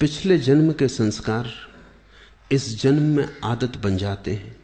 पिछले जन्म के संस्कार इस जन्म में आदत बन जाते हैं।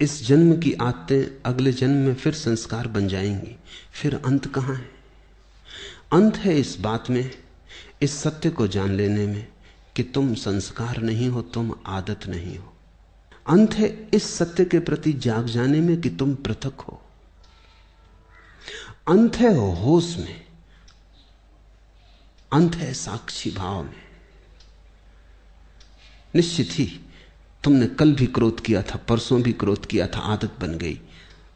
इस जन्म की आदतें अगले जन्म में फिर संस्कार बन जाएंगी। फिर अंत कहां है? अंत है इस बात में, इस सत्य को जान लेने में कि तुम संस्कार नहीं हो, तुम आदत नहीं हो। अंत है इस सत्य के प्रति जाग जाने में कि तुम पृथक हो। अंत है होश में, अंत है साक्षी भाव में। निश्चित ही तुमने कल भी क्रोध किया था, परसों भी क्रोध किया था, आदत बन गई।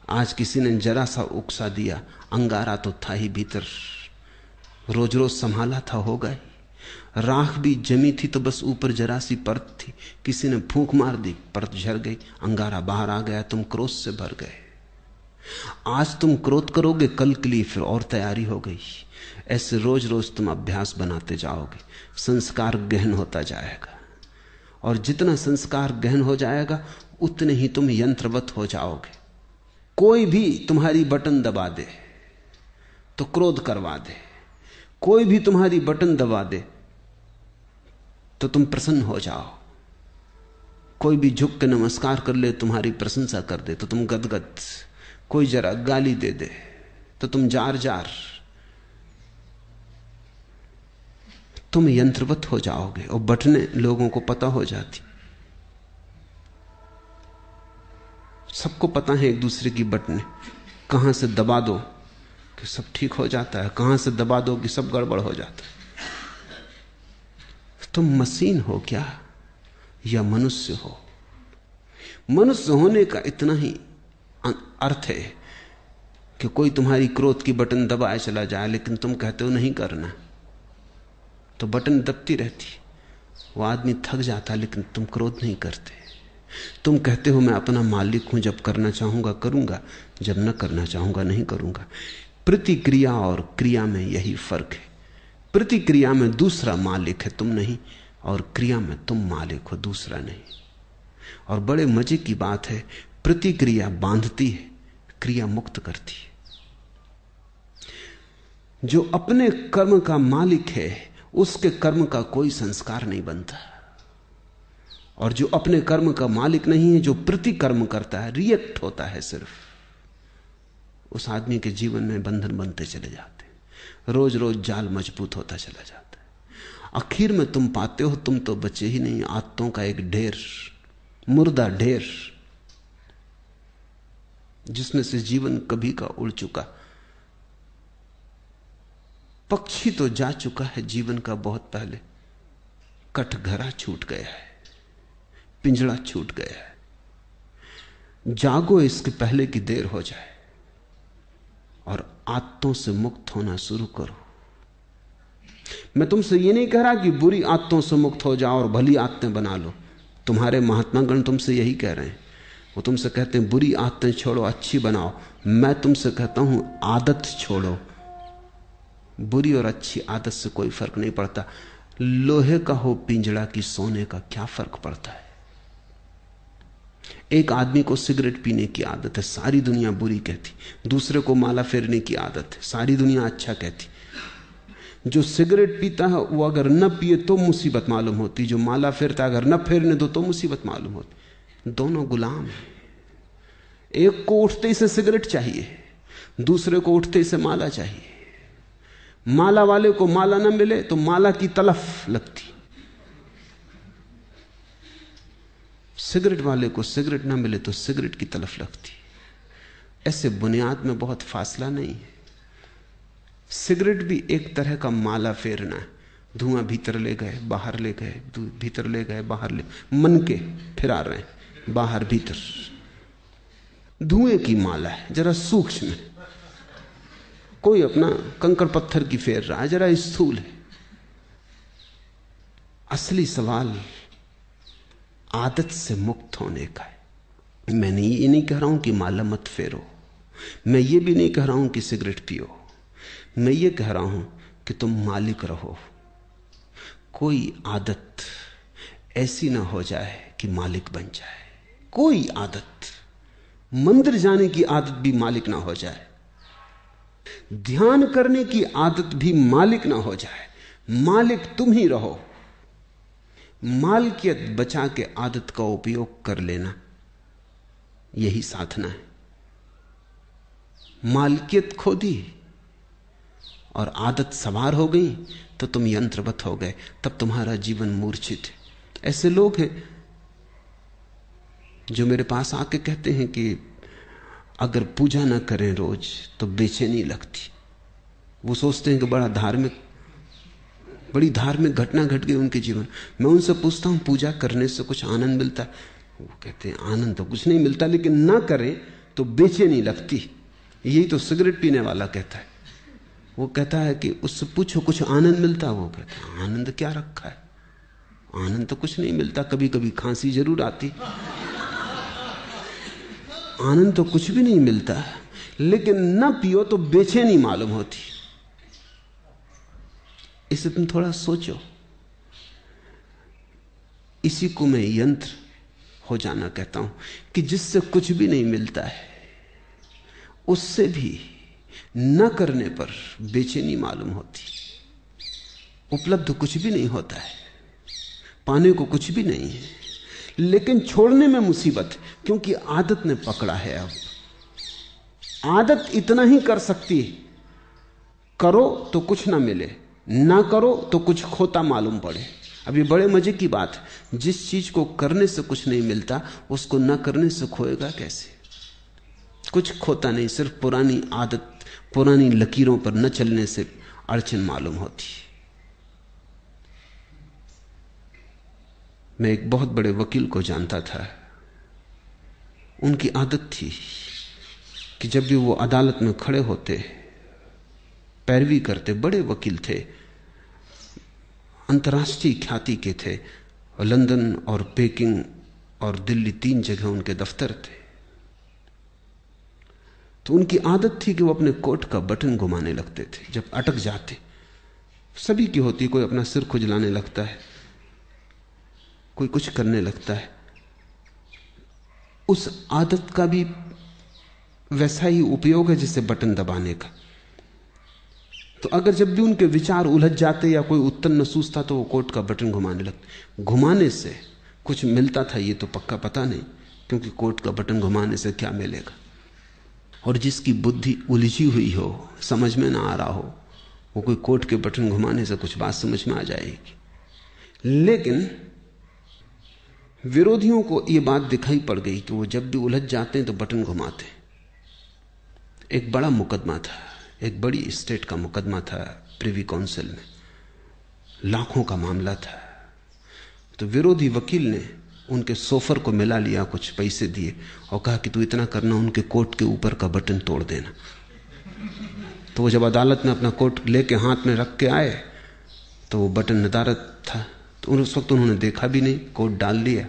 आज किसी ने जरा सा उकसा दिया, अंगारा तो था ही भीतर, रोज रोज संभाला था, हो गए। राख भी जमी थी तो बस ऊपर जरा सी परत थी, किसी ने फूंक मार दी, परत झड़ गई, अंगारा बाहर आ गया, तुम क्रोध से भर गए। आज तुम क्रोध करोगे, कल के लिए फिर और तैयारी हो गई। ऐसे रोज रोज तुम अभ्यास बनाते जाओगे, संस्कार गहन होता जाएगा। और जितना संस्कार गहन हो जाएगा उतने ही तुम यंत्रवत हो जाओगे। कोई भी तुम्हारी बटन दबा दे तो क्रोध करवा दे, कोई भी तुम्हारी बटन दबा दे तो तुम प्रसन्न हो जाओ। कोई भी झुक के नमस्कार कर ले, तुम्हारी प्रशंसा कर दे तो तुम गदगद। कोई जरा गाली दे दे तो तुम जार जार। तुम यंत्रवत हो जाओगे और बटने लोगों को पता हो जाती। सबको पता है एक दूसरे की बटने, कहां से दबा दो कि सब ठीक हो जाता है, कहां से दबा दो कि सब गड़बड़ हो जाता है। तुम मशीन हो क्या या मनुष्य हो? मनुष्य होने का इतना ही अर्थ है कि कोई तुम्हारी क्रोध की बटन दबाए चला जाए, लेकिन तुम कहते हो नहीं करना, तो बटन दबती रहती। वो आदमी थक जाता, लेकिन तुम क्रोध नहीं करते। तुम कहते हो मैं अपना मालिक हूं, जब करना चाहूंगा करूंगा, जब न करना चाहूंगा नहीं करूंगा। प्रतिक्रिया और क्रिया में यही फर्क है। प्रतिक्रिया में दूसरा मालिक है, तुम नहीं, और क्रिया में तुम मालिक हो, दूसरा नहीं। और बड़े मजे की बात है, प्रतिक्रिया बांधती है, क्रिया मुक्त करती है। जो अपने कर्म का मालिक है उसके कर्म का कोई संस्कार नहीं बनता, और जो अपने कर्म का मालिक नहीं है, जो प्रतिकर्म करता है, रिएक्ट होता है सिर्फ, उस आदमी के जीवन में बंधन बनते चले जाते हैं। रोज रोज जाल मजबूत होता चला जाता है। आखिर में तुम पाते हो तुम तो बचे ही नहीं, आदतों का एक ढेर, मुर्दा ढेर, जिसमें से जीवन कभी का उड़ चुका। पक्षी तो जा चुका है जीवन का बहुत पहले, कटघरा छूट गया है, पिंजड़ा छूट गया है। जागो इसके पहले कि देर हो जाए, और आदतों से मुक्त होना शुरू करो। मैं तुमसे ये नहीं कह रहा कि बुरी आदतों से मुक्त हो जाओ और भली आदतें बना लो। तुम्हारे महात्मागण तुमसे यही कह रहे हैं। वो तुमसे कहते हैं बुरी आदतें छोड़ो, अच्छी बनाओ। मैं तुमसे कहता हूं आदत छोड़ो। बुरी और अच्छी आदत से कोई फर्क नहीं पड़ता। लोहे का हो पिंजड़ा की सोने का, क्या फर्क पड़ता है? एक आदमी को सिगरेट पीने की आदत है, सारी दुनिया बुरी कहती। दूसरे को माला फेरने की आदत है, सारी दुनिया अच्छा कहती। जो सिगरेट पीता है वो अगर न पिए तो मुसीबत मालूम होती, जो माला फेरता अगर न फेरने दो तो मुसीबत मालूम होती। दोनों गुलाम हैं। एक को उठते ही से सिगरेट चाहिए, दूसरे को उठते ही से माला चाहिए। माला वाले को माला न मिले तो माला की तलफ लगती, सिगरेट वाले को सिगरेट न मिले तो सिगरेट की तलफ लगती। ऐसे बुनियाद में बहुत फासला नहीं है। सिगरेट भी एक तरह का माला फेरना है। धुआं भीतर ले गए बाहर ले गए, भीतर ले गए बाहर ले, मन के फिरा रहे हैं बाहर भीतर। धुएं की माला है, जरा सूक्ष्म है। कोई अपना कंकड़ पत्थर की फेर रहा है, जरा स्थूल है। असली सवाल आदत से मुक्त होने का है। मैं ये नहीं कह रहा हूं कि माला मत फेरो, मैं ये भी नहीं कह रहा हूं कि सिगरेट पियो। मैं ये कह रहा हूं कि तुम मालिक रहो। कोई आदत ऐसी ना हो जाए कि मालिक बन जाए। कोई आदत, मंदिर जाने की आदत भी मालिक ना हो जाए, ध्यान करने की आदत भी मालिक ना हो जाए। मालिक तुम ही रहो। मालकियत बचा के आदत का उपयोग कर लेना, यही साधना है। मालकियत खो दी और आदत सवार हो गई तो तुम यंत्रवत हो गए, तब तुम्हारा जीवन मूर्छित है। ऐसे लोग हैं जो मेरे पास आके कहते हैं कि अगर पूजा ना करें रोज तो बेचैनी लगती। वो सोचते हैं कि बड़ी धार्मिक घटना घट गई उनके जीवन। मैं उनसे पूछता हूं पूजा करने से कुछ आनंद मिलता है? वो कहते हैं आनंद तो कुछ नहीं मिलता, लेकिन ना करें तो बेचैनी लगती। यही तो सिगरेट पीने वाला कहता है। वो कहता है कि उससे पूछो कुछ आनंद मिलता? वो कहता है आनंद क्या रखा है, आनंद तो कुछ नहीं मिलता, कभी कभी खांसी जरूर आती, आनंद तो कुछ भी नहीं मिलता। लेकिन ना पियो तो बेचैनी मालूम होती। इसे तुम थोड़ा सोचो। इसी को मैं यंत्र हो जाना कहता हूं कि जिससे कुछ भी नहीं मिलता है, उससे भी न करने पर बेचैनी मालूम होती। उपलब्ध कुछ भी नहीं होता है, पाने को कुछ भी नहीं है, लेकिन छोड़ने में मुसीबत है, क्योंकि आदत ने पकड़ा है। अब आदत इतना ही कर सकती है, करो तो कुछ ना मिले, ना करो तो कुछ खोता मालूम पड़े। अब ये बड़े मजे की बात है, जिस चीज को करने से कुछ नहीं मिलता उसको ना करने से खोएगा कैसे? कुछ खोता नहीं, सिर्फ पुरानी आदत, पुरानी लकीरों पर न चलने से अड़चन मालूम होती। मैं एक बहुत बड़े वकील को जानता था। उनकी आदत थी कि जब भी वो अदालत में खड़े होते, पैरवी करते, बड़े वकील थे, अंतर्राष्ट्रीय ख्याति के थे, लंदन और पेकिंग और दिल्ली 3 जगह उनके दफ्तर थे। तो उनकी आदत थी कि वो अपने कोट का बटन घुमाने लगते थे जब अटक जाते। सभी की होती, कोई अपना सिर खुजलाने लगता है, कोई कुछ करने लगता है। उस आदत का भी वैसा ही उपयोग है जैसे बटन दबाने का। तो अगर जब भी उनके विचार उलझ जाते या कोई उत्तर न सूझता तो वो कोट का बटन घुमाने लगते। घुमाने से कुछ मिलता था ये तो पक्का पता नहीं, क्योंकि कोट का बटन घुमाने से क्या मिलेगा। और जिसकी बुद्धि उलझी हुई हो, समझ में ना आ रहा हो, वो कोई कोट के बटन घुमाने से कुछ बात समझ में आ जाएगी। लेकिन विरोधियों को यह बात दिखाई पड़ गई कि वो जब भी उलझ जाते हैं तो बटन घुमाते। एक बड़ा मुकदमा था, एक बड़ी स्टेट का मुकदमा था प्रिवी काउंसिल में, लाखों का मामला था। तो विरोधी वकील ने उनके सोफर को मिला लिया, कुछ पैसे दिए और कहा कि तू इतना करना, उनके कोट के ऊपर का बटन तोड़ देना। तो वो जब अदालत में अपना कोट लेके हाथ में रख के आए तो वो बटन नदारद था। तो उस वक्त उन्होंने देखा भी नहीं, कोट डाल लिया।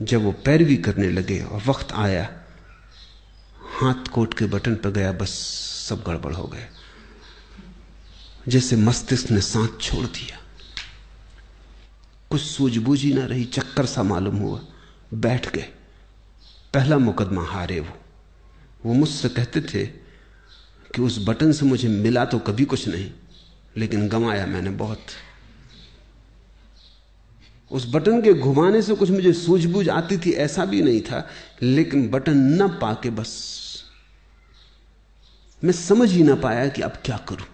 जब वो पैरवी करने लगे और वक्त आया, हाथ कोट के बटन पर गया, बस सब गड़बड़ हो गया। जैसे मस्तिष्क ने सांस छोड़ दिया, कुछ सूझबूझ ही ना रही, चक्कर सा मालूम हुआ, बैठ गए। पहला मुकदमा हारे वो मुझसे कहते थे कि उस बटन से मुझे मिला तो कभी कुछ नहीं, लेकिन गंवाया मैंने बहुत। उस बटन के घुमाने से कुछ मुझे सूझबूझ आती थी ऐसा भी नहीं था, लेकिन बटन न पाके बस मैं समझ ही ना पाया कि अब क्या करूं।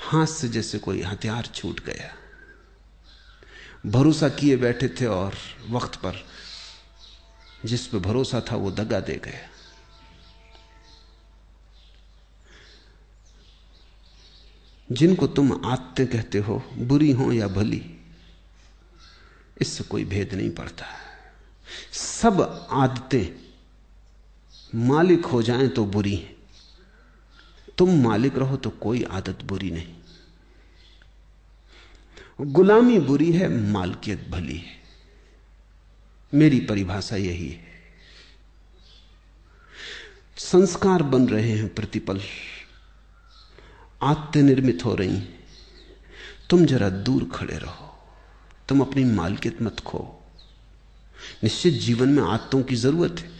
हाथ से जैसे कोई हथियार छूट गया। भरोसा किए बैठे थे और वक्त पर जिस पे भरोसा था वो दगा दे गया। जिनको तुम आदतें कहते हो, बुरी हो या भली, इससे कोई भेद नहीं पड़ता। सब आदतें मालिक हो जाएं तो बुरी हैं, तुम मालिक रहो तो कोई आदत बुरी नहीं। गुलामी बुरी है, मालकियत भली है। मेरी परिभाषा यही है। संस्कार बन रहे हैं प्रतिपल, आदतें निर्मित हो रही हैं। तुम जरा दूर खड़े रहो, तुम अपनी मालकियत मत खो। निश्चित जीवन में आदतों की जरूरत है।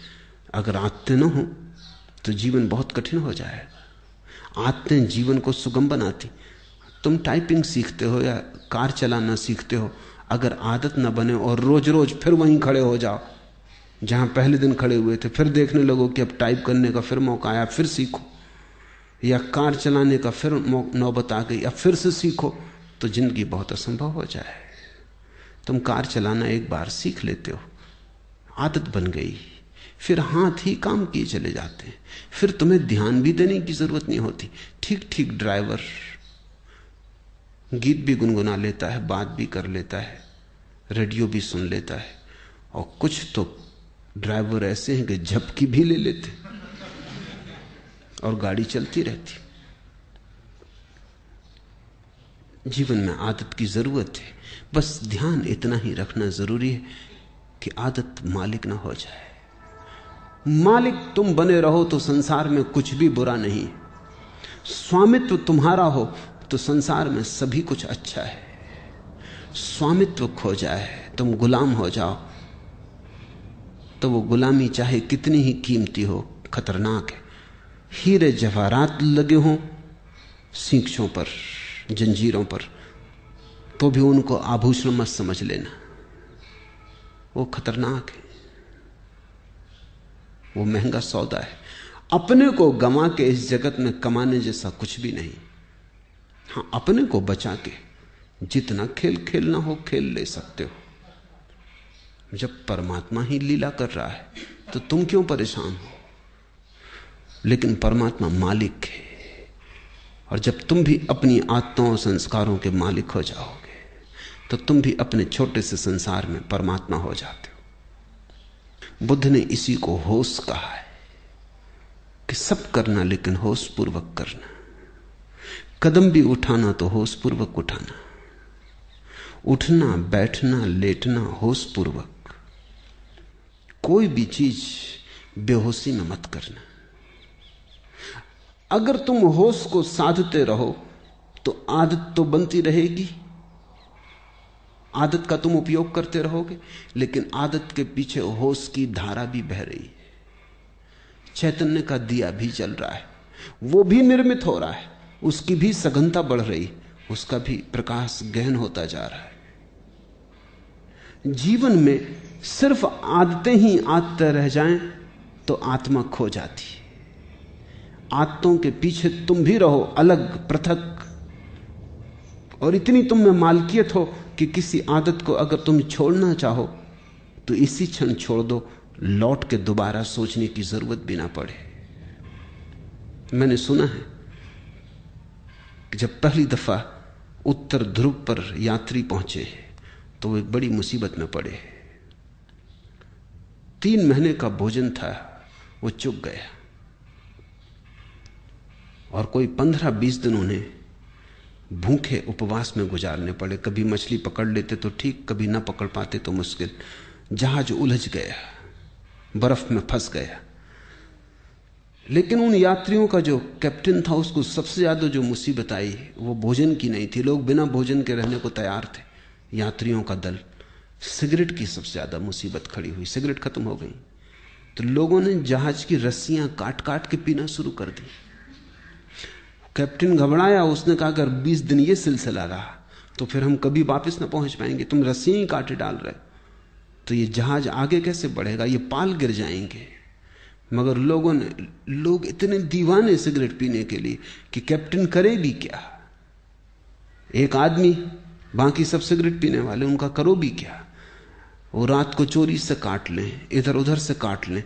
अगर आदतें न हो तो जीवन बहुत कठिन हो जाएगा। आदतें जीवन को सुगम बनाती। तुम टाइपिंग सीखते हो या कार चलाना सीखते हो, अगर आदत न बने और रोज रोज फिर वहीं खड़े हो जाओ जहां पहले दिन खड़े हुए थे, फिर देखने लगो कि अब टाइप करने का फिर मौका आया, फिर सीखो, या कार चलाने का फिर नौबत आ गई, अब फिर से सीखो, तो जिंदगी बहुत असंभव हो जाए। तुम कार चलाना एक बार सीख लेते हो, आदत बन गई, फिर हाथ ही काम किए चले जाते हैं, फिर तुम्हें ध्यान भी देने की जरूरत नहीं होती। ठीक ठीक ड्राइवर गीत भी गुनगुना लेता है, बात भी कर लेता है, रेडियो भी सुन लेता है, और कुछ तो ड्राइवर ऐसे हैं कि झपकी भी ले लेते और गाड़ी चलती रहती। जीवन में आदत की जरूरत है, बस ध्यान इतना ही रखना जरूरी है कि आदत मालिक ना हो जाए। मालिक तुम बने रहो तो संसार में कुछ भी बुरा नहीं, स्वामित्व तुम्हारा हो तो संसार में सभी कुछ अच्छा है। स्वामित्व खो जाए, तुम गुलाम हो जाओ, तो वो गुलामी चाहे कितनी ही कीमती हो खतरनाक है। हीरे जवाहरात लगे हों सींखों पर, जंजीरों पर, तो भी उनको आभूषण मत समझ लेना, वो खतरनाक है, वो महंगा सौदा है। अपने को गंवा के इस जगत में कमाने जैसा कुछ भी नहीं। हाँ, अपने को बचा के जितना खेल खेलना हो खेल ले सकते हो। जब परमात्मा ही लीला कर रहा है तो तुम क्यों परेशान हो? लेकिन परमात्मा मालिक है, और जब तुम भी अपनी आत्माओं संस्कारों के मालिक हो जाओगे तो तुम भी अपने छोटे से संसार में परमात्मा हो जाते हो। बुद्ध ने इसी को होश कहा है कि सब करना लेकिन होश पूर्वक करना। कदम भी उठाना तो होश पूर्वक उठाना, उठना बैठना लेटना होश पूर्वक। कोई भी चीज बेहोशी में मत करना। अगर तुम होश को साधते रहो तो आदत तो बनती रहेगी, आदत का तुम उपयोग करते रहोगे, लेकिन आदत के पीछे होश की धारा भी बह रही है। चैतन्य का दिया भी जल रहा है, वो भी निर्मित हो रहा है, उसकी भी सघनता बढ़ रही, उसका भी प्रकाश गहन होता जा रहा है। जीवन में सिर्फ आदतें ही आदतें रह जाएं तो आत्मा खो जाती है। आदतों के पीछे तुम भी रहो अलग पृथक, और इतनी तुम में मालकियत हो कि किसी आदत को अगर तुम छोड़ना चाहो तो इसी क्षण छोड़ दो, लौट के दोबारा सोचने की जरूरत भी ना पड़े। मैंने सुना है कि जब पहली दफा उत्तर ध्रुव पर यात्री पहुंचे तो वो एक बड़ी मुसीबत में पड़े। 3 महीने का भोजन था, वो चुक गया, और कोई 15-20 दिन उन्हें भूखे उपवास में गुजारने पड़े। कभी मछली पकड़ लेते तो ठीक, कभी ना पकड़ पाते तो मुश्किल। जहाज उलझ गया, बर्फ में फंस गया। लेकिन उन यात्रियों का जो कैप्टन था, उसको सबसे ज्यादा जो मुसीबत आई वो भोजन की नहीं थी। लोग बिना भोजन के रहने को तैयार थे, यात्रियों का दल। सिगरेट की सबसे ज्यादा मुसीबत खड़ी हुई। सिगरेट खत्म हो गई तो लोगों ने जहाज की रस्सियां काट काट के पीना शुरू कर दी। कैप्टन घबराया, उसने कहा अगर 20 दिन ये सिलसिला रहा तो फिर हम कभी वापस ना पहुंच पाएंगे। तुम रस्सियां ही काटे डाल रहे तो ये जहाज आगे कैसे बढ़ेगा, ये पाल गिर जाएंगे। मगर लोग इतने दीवाने सिगरेट पीने के लिए कि कैप्टन करे भी क्या। एक आदमी, बाकी सब सिगरेट पीने वाले, उनका करो भी क्या। वो रात को चोरी से काट लें, इधर उधर से काट लें।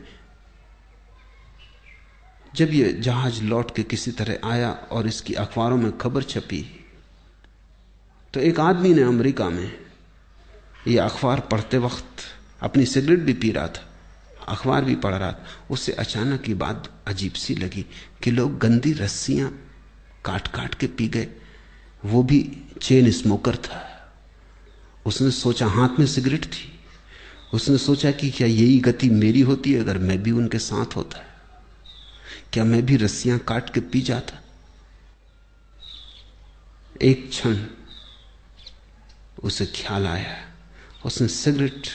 जब ये जहाज लौट के किसी तरह आया और इसकी अखबारों में खबर छपी तो एक आदमी ने अमेरिका में ये अखबार पढ़ते वक्त अपनी सिगरेट भी पी रहा था, अखबार भी पढ़ रहा था। उसे अचानक ये बात अजीब सी लगी कि लोग गंदी रस्सियां काट काट के पी गए। वो भी चेन स्मोकर था। उसने सोचा, हाथ में सिगरेट थी, उसने सोचा कि क्या यही गति मेरी होती है अगर मैं भी उनके साथ होता है? क्या मैं भी रस्सियां काट के पी जाता? एक क्षण उसे ख्याल आया, उसने सिगरेट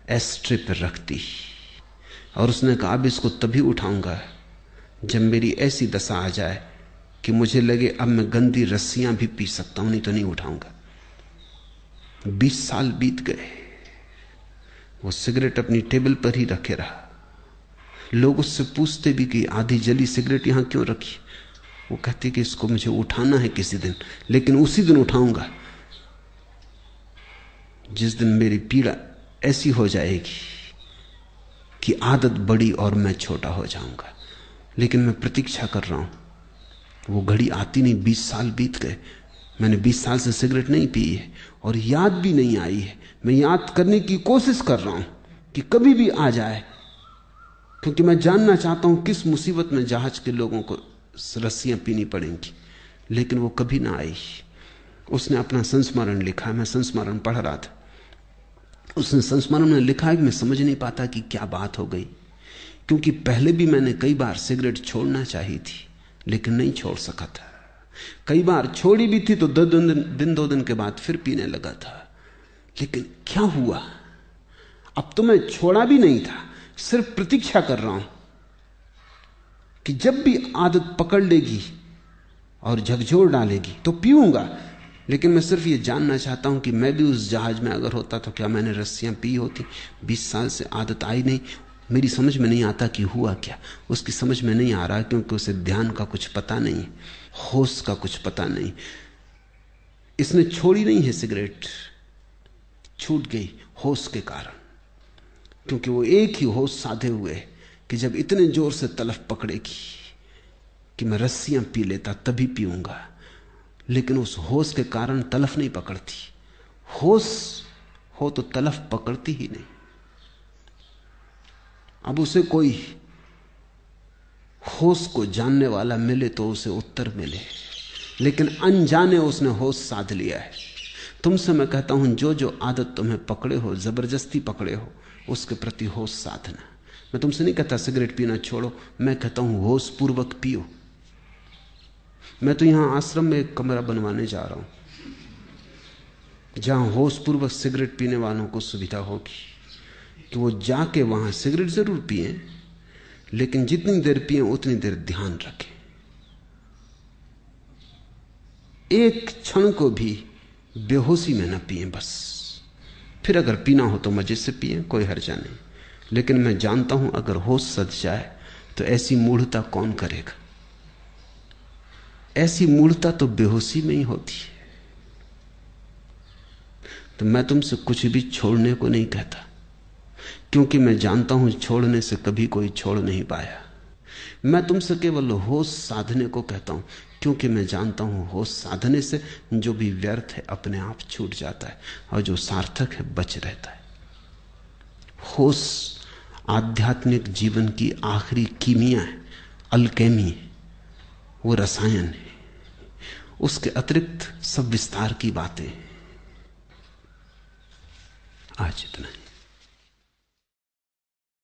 एस्ट्रे पर रख दी और उसने कहा अब इसको तभी उठाऊंगा जब मेरी ऐसी दशा आ जाए कि मुझे लगे अब मैं गंदी रस्सियां भी पी सकता हूं, नहीं तो नहीं उठाऊंगा। 20 साल बीत गए, वो सिगरेट अपनी टेबल पर ही रखे रहा। लोग उससे पूछते भी कि आधी जली सिगरेट यहां क्यों रखी। वो कहती कि इसको मुझे उठाना है किसी दिन, लेकिन उसी दिन उठाऊंगा जिस दिन मेरी पीड़ा ऐसी हो जाएगी कि आदत बड़ी और मैं छोटा हो जाऊंगा। लेकिन मैं प्रतीक्षा कर रहा हूं, वो घड़ी आती नहीं। 20 साल बीत गए, मैंने 20 साल से सिगरेट नहीं पी है और याद भी नहीं आई है। मैं याद करने की कोशिश कर रहा हूं कि कभी भी आ जाए, क्योंकि मैं जानना चाहता हूं किस मुसीबत में जहाज के लोगों को रस्सियां पीनी पड़ेंगी। लेकिन वो कभी ना आई। उसने अपना संस्मरण लिखा, मैं संस्मरण पढ़ रहा था। उसने संस्मरण में लिखा है कि मैं समझ नहीं पाता कि क्या बात हो गई, क्योंकि पहले भी मैंने कई बार सिगरेट छोड़ना चाही थी लेकिन नहीं छोड़ सका था। कई बार छोड़ी भी थी तो 2 दिन के बाद फिर पीने लगा था। लेकिन क्या हुआ? अब तो मैं छोड़ा भी नहीं था, सिर्फ प्रतीक्षा कर रहा हूं कि जब भी आदत पकड़ लेगी और झकझोर डालेगी तो पीऊंगा। लेकिन मैं सिर्फ ये जानना चाहता हूं कि मैं भी उस जहाज में अगर होता तो क्या मैंने रस्सियां पी होती। 20 साल से आदत आई नहीं। मेरी समझ में नहीं आता कि हुआ क्या। उसकी समझ में नहीं आ रहा, क्योंकि उसे ध्यान का कुछ पता नहीं, होश का कुछ पता नहीं। इसने छोड़ी नहीं है सिगरेट, छूट गई होश के कारण, क्योंकि वो एक ही होश साधे हुए है कि जब इतने जोर से तलफ पकड़ेगी कि मैं रस्सियां पी लेता तभी पीऊंगा। लेकिन उस होश के कारण तलफ नहीं पकड़ती। होश हो तो तलफ पकड़ती ही नहीं। अब उसे कोई होश को जानने वाला मिले तो उसे उत्तर मिले, लेकिन अनजाने उसने होश साध लिया है। तुमसे मैं कहता हूं, जो जो आदत तुम्हें पकड़े हो, जबरदस्ती पकड़े हो, उसके प्रति होश साधना। मैं तुमसे नहीं कहता सिगरेट पीना छोड़ो, मैं कहता हूं होश पूर्वक पियो। मैं तो यहां आश्रम में एक कमरा बनवाने जा रहा हूं जहां होश पूर्वक सिगरेट पीने वालों को सुविधा होगी कि वो जाके वहां सिगरेट जरूर पिए, लेकिन जितनी देर पिए उतनी देर ध्यान रखें। एक क्षण को भी बेहोशी में न पिए बस। फिर अगर पीना हो तो मजे से पिए, कोई हर्जा नहीं। लेकिन मैं जानता हूं अगर होश सज जाए तो ऐसी मूढ़ता कौन करेगा। ऐसी मूढ़ता तो बेहोशी में ही होती है। तो मैं तुमसे कुछ भी छोड़ने को नहीं कहता, क्योंकि मैं जानता हूं छोड़ने से कभी कोई छोड़ नहीं पाया। मैं तुमसे केवल होश साधने को कहता हूं, क्योंकि मैं जानता हूं होश साधने से जो भी व्यर्थ है अपने आप छूट जाता है और जो सार्थक है बच रहता है। होश आध्यात्मिक जीवन की आखिरी कीमिया है, अल्केमी है, वो रसायन है। उसके अतिरिक्त सब विस्तार की बातें हैं। आज इतना ही।